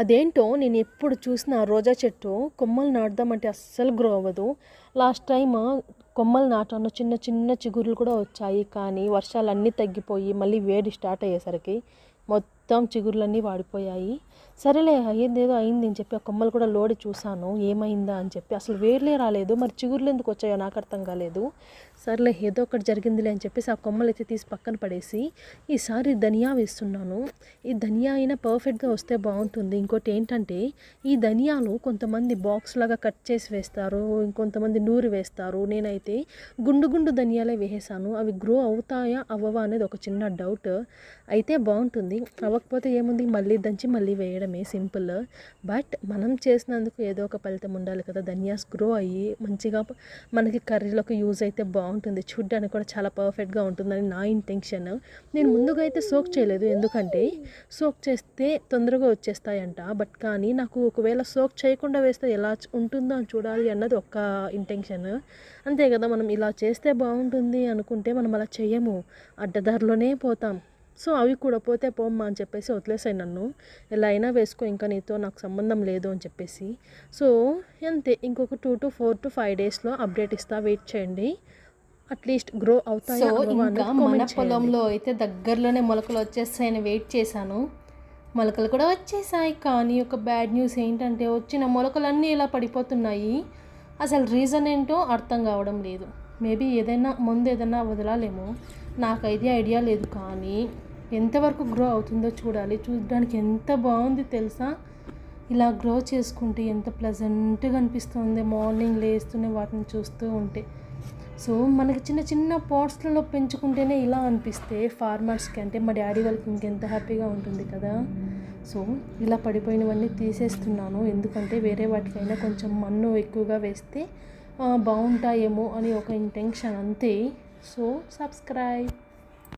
అదేంటో నేను ఎప్పుడు చూసినా రోజా చెట్టు కొమ్మలు నాటుదామంటే అస్సలు గ్రో అవ్వదు. లాస్ట్ టైమ్ కొమ్మలు నాటాను, చిన్న చిన్న చిగుర్లు కూడా వచ్చాయి. కానీ వర్షాలన్నీ తగ్గిపోయి మళ్ళీ వేడి స్టార్ట్ అయ్యేసరికి మొత్తం చిగుర్లన్నీ వాడిపోయాయి. సరేలే అయ్యిందేదో అయింది అని చెప్పి ఆ కొమ్మలు కూడా లోడి చూశాను ఏమైందా అని చెప్పి. అసలు వేర్లే రాలేదు, మరి చిగుర్లు ఎందుకు వచ్చాయో నాకు అర్థం కాలేదు. సర్లే ఏదో ఒకటి జరిగిందిలే అని చెప్పేసి ఆ కొమ్మలు అయితే తీసి పక్కన పడేసి ఈసారి ధనియా వేస్తున్నాను. ఈ ధనియా అయినా పర్ఫెక్ట్గా వస్తే బాగుంటుంది. ఇంకోటి ఏంటంటే ఈ ధనియాలు కొంతమంది బాక్స్ లాగా కట్ చేసి వేస్తారు, ఇంకొంతమంది నూరి వేస్తారు. నేనైతే గుండు గుండు ధనియాలే వేసేసాను. అవి గ్రో అవుతాయా అవ్వవా అనేది ఒక చిన్న డౌట్. అయితే బాగుంటుంది, అవ్వకపోతే ఏముంది మళ్ళీ దంచి మళ్ళీ వేయడమే, సింపుల్. బట్ మనం చేసినందుకు ఏదో ఒక ఫలితం ఉండాలి కదా. ధనియాస్ గ్రో అయ్యి మంచిగా మనకి కర్రీలోకి యూజ్ అయితే బాగుంటుంది, చూడ్డానికి కూడా చాలా పర్ఫెక్ట్గా ఉంటుందని నా ఇంటెన్షన్. నేను ముందుగా అయితే సోక్ చేయలేదు, ఎందుకంటే సోక్ చేస్తే తొందరగా వచ్చేస్తాయంట. బట్ కానీ నాకు ఒకవేళ సోక్ చేయకుండా వేస్తే ఎలా ఉంటుందో అని చూడాలి అన్నది ఒక ఇంటెన్షన్. అంతే కదా, మనం ఇలా చేస్తే బాగుంటుంది అనుకుంటే మనం అలా చేయము, అడ్డదారిలోనే పోతాం. సో అవి కూడా పోతే పోమ్మా అని చెప్పేసి వదిలేసాయి నన్ను. ఎలా అయినా వేసుకో, ఇంకా నీతో నాకు సంబంధం లేదు అని చెప్పేసి. సో అంతే, ఇంకొక 2 to 4 to 5 డేస్లో అప్డేట్ ఇస్తా, వెయిట్ చేయండి. అట్లీస్ట్ గ్రో అవుతాయా ఇంకా మన పొలంలో అయితే దగ్గరలోనే మొలకలు వచ్చేస్తాయని వెయిట్ చేశాను. మొలకలు కూడా వచ్చేసాయి. కానీ ఒక బ్యాడ్ న్యూస్ ఏంటంటే వచ్చిన మొలకలన్నీ ఇలా పడిపోతున్నాయి. అసలు రీజన్ ఏంటో అర్థం కావడం లేదు. మేబీ ఏదైనా ముందు ఏదైనా వదలాలేమో, నాకైతే ఐడియా లేదు. కానీ ఎంతవరకు గ్రో అవుతుందో చూడాలి. చూడడానికి ఎంత బాగుంది తెలుసా, ఇలా గ్రో చేసుకుంటే ఎంత ప్లెజెంట్గా అనిపిస్తుంది మార్నింగ్ లేస్తూనే వాటిని చూస్తూ ఉంటే. సో మనకి చిన్న చిన్న పాట్స్లలో పెంచుకుంటేనే ఇలా అనిపిస్తే ఫార్మర్స్కి, అంటే మా డాడీ వాళ్ళకి ఇంకెంత హ్యాపీగా ఉంటుంది కదా. సో ఇలా పడిపోయినవన్నీ తీసేస్తున్నాను, ఎందుకంటే వేరే వాటికైనా కొంచెం మన్ను ఎక్కువగా వేస్తే బాగుంటాయేమో అని ఒక ఇంటెన్షన్ అంతే. So subscribe.